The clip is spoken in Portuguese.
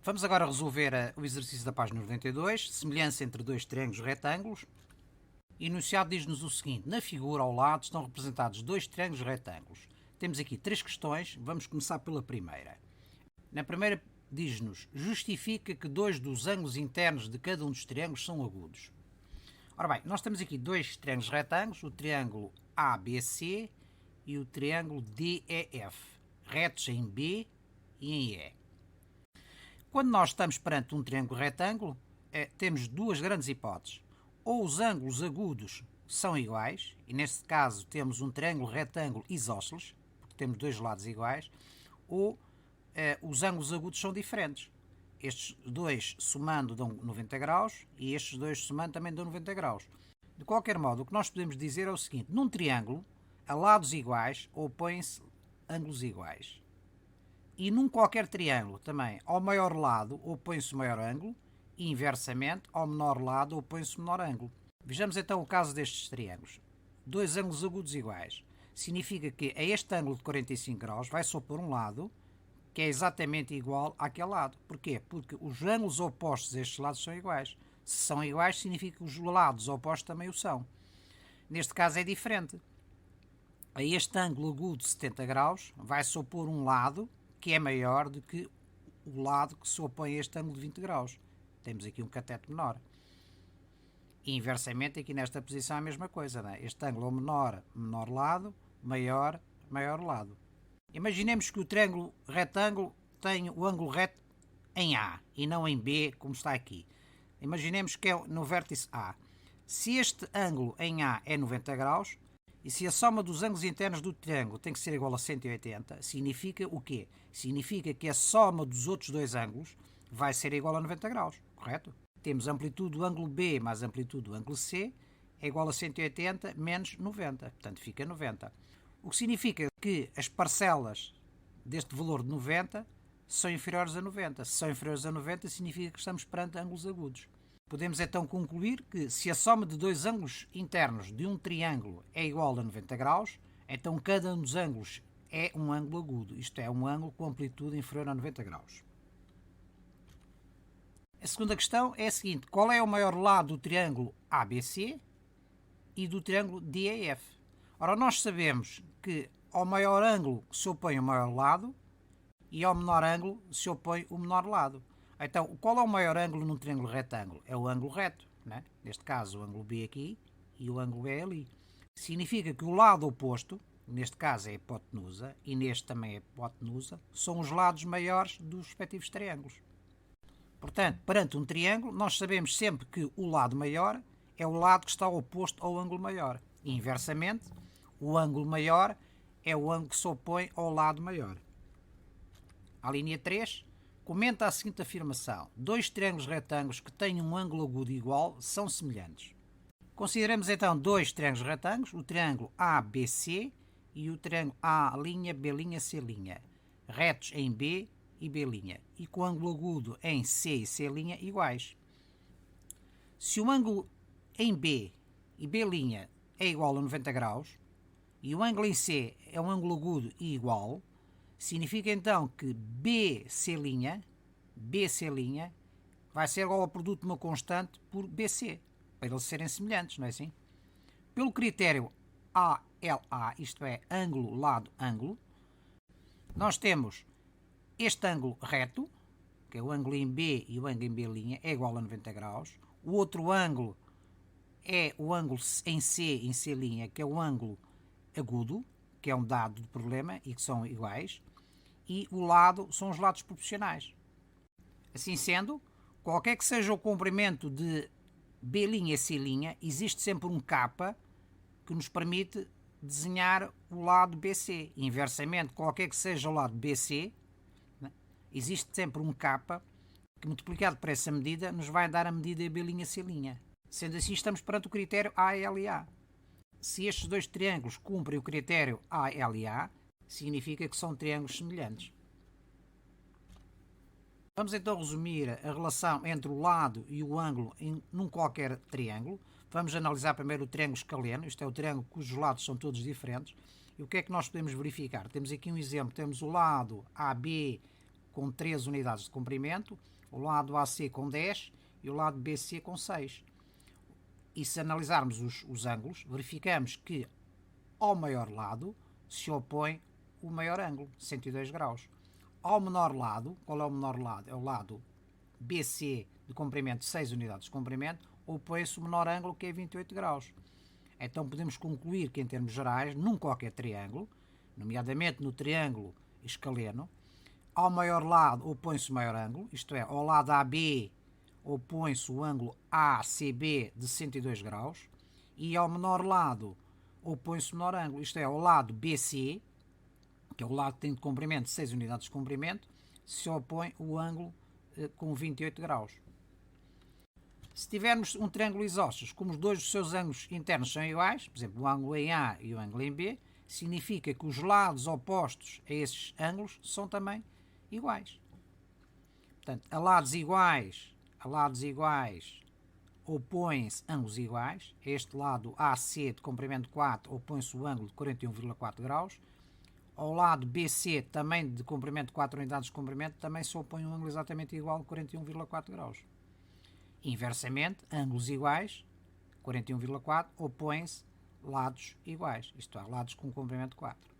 Vamos agora resolver o exercício da página 92, semelhança entre dois triângulos retângulos. E o enunciado diz-nos o seguinte: na figura ao lado estão representados dois triângulos retângulos. Temos aqui três questões, vamos começar pela primeira. Na primeira diz-nos: justifica que dois dos ângulos internos de cada um dos triângulos são agudos. Ora bem, nós temos aqui dois triângulos retângulos, o triângulo ABC e o triângulo DEF, retos em B e em E. Quando nós estamos perante um triângulo retângulo, temos duas grandes hipóteses. Ou os ângulos agudos são iguais, e neste caso temos um triângulo retângulo isósceles, porque temos dois lados iguais, ou os ângulos agudos são diferentes. Estes dois somando dão 90 graus e estes dois somando também dão 90 graus. De qualquer modo, o que nós podemos dizer é o seguinte: num triângulo, a lados iguais opõem-se ângulos iguais. E num qualquer triângulo também, ao maior lado opõe-se o maior ângulo e inversamente, ao menor lado opõe-se o menor ângulo. Vejamos então o caso destes triângulos. Dois ângulos agudos iguais. Significa que a este ângulo de 45 graus vai só por um lado, que é exatamente igual àquele lado. Porquê? Porque os ângulos opostos a estes lados são iguais. Se são iguais, significa que os lados opostos também o são. Neste caso é diferente. A este ângulo agudo de 70 graus vai se opor um lado que é maior do que o lado que se opõe a este ângulo de 20 graus. Temos aqui um cateto menor. E inversamente, aqui nesta posição é a mesma coisa, não é? Este ângulo é o menor lado, maior lado. Imaginemos que o triângulo retângulo tem o ângulo reto em A e não em B, como está aqui. Imaginemos que é no vértice A. Se este ângulo em A é 90 graus, e se a soma dos ângulos internos do triângulo tem que ser igual a 180, significa o quê? Significa que a soma dos outros dois ângulos vai ser igual a 90 graus, correto? Temos a amplitude do ângulo B mais a amplitude do ângulo C é igual a 180 menos 90, portanto fica 90. O que significa que as parcelas deste valor de 90 são inferiores a 90. Se são inferiores a 90, significa que estamos perante ângulos agudos. Podemos então concluir que se a soma de dois ângulos internos de um triângulo é igual a 90 graus, então cada um dos ângulos é um ângulo agudo, isto é, um ângulo com amplitude inferior a 90 graus. A segunda questão é a seguinte: qual é o maior lado do triângulo ABC e do triângulo DEF? Ora, nós sabemos que ao maior ângulo se opõe o maior lado e ao menor ângulo se opõe o menor lado. Então, qual é o maior ângulo num triângulo retângulo? É o ângulo reto, né? Neste caso o ângulo B aqui e o ângulo B ali. Significa que o lado oposto, neste caso é a hipotenusa e neste também é a hipotenusa, são os lados maiores dos respectivos triângulos. Portanto, perante um triângulo, nós sabemos sempre que o lado maior é o lado que está oposto ao ângulo maior. E, inversamente, o ângulo maior é o ângulo que se opõe ao lado maior. A linha 3 comenta a seguinte afirmação: dois triângulos retângulos que têm um ângulo agudo igual são semelhantes. Consideramos então dois triângulos retângulos, o triângulo ABC e o triângulo A'B'C', retos em B e B', e com ângulo agudo em C e C' iguais. Se o ângulo em B e B' é igual a 90 graus e o ângulo em C é um ângulo agudo e igual, significa então que BC' vai ser igual ao produto de uma constante por BC, para eles serem semelhantes, não é assim? Pelo critério ALA, isto é, ângulo, lado, ângulo, nós temos este ângulo reto, que é o ângulo em B e o ângulo em B' é igual a 90 graus. O outro ângulo é o ângulo em C, que é o ângulo agudo, que é um dado do problema e que são iguais, e o lado são os lados proporcionais. Assim sendo, qualquer que seja o comprimento de B' e C', existe sempre um K que nos permite desenhar o lado BC. Inversamente, qualquer que seja o lado BC, existe sempre um K que, multiplicado por essa medida, nos vai dar a medida B', C'. Sendo assim, estamos perante o critério ALA. Se estes dois triângulos cumprem o critério ALA, significa que são triângulos semelhantes. Vamos então resumir a relação entre o lado e o ângulo num qualquer triângulo. Vamos analisar primeiro o triângulo escaleno, isto é o triângulo cujos lados são todos diferentes. E o que é que nós podemos verificar? Temos aqui um exemplo, temos o lado AB com 13 unidades de comprimento, o lado AC com 10 e o lado BC com 6. E se analisarmos os ângulos, verificamos que ao maior lado se opõe o maior ângulo, 102 graus. Ao menor lado, qual é o menor lado? É o lado BC de comprimento, 6 unidades de comprimento, opõe-se o menor ângulo, que é 28 graus. Então podemos concluir que, em termos gerais, num qualquer triângulo, nomeadamente no triângulo escaleno, ao maior lado opõe-se o maior ângulo, isto é, ao lado AB opõe-se o ângulo ACB de 102 graus, e ao menor lado opõe-se o menor ângulo, isto é, ao lado BC, que é o lado que tem de comprimento 6 unidades de comprimento, se opõe o ângulo com 28 graus. Se tivermos um triângulo isósceles, como os dois dos seus ângulos internos são iguais, por exemplo, o ângulo em A e o ângulo em B, significa que os lados opostos a esses ângulos são também iguais. Portanto, a lados iguais opõem-se ângulos iguais. A este lado AC de comprimento 4 opõe-se o ângulo de 41,4 graus. Ao lado BC, também de comprimento 4 unidades de comprimento, também se opõe um ângulo exatamente igual de 41,4 graus. Inversamente, ângulos iguais, 41,4, opõem-se lados iguais, isto é, lados com comprimento 4.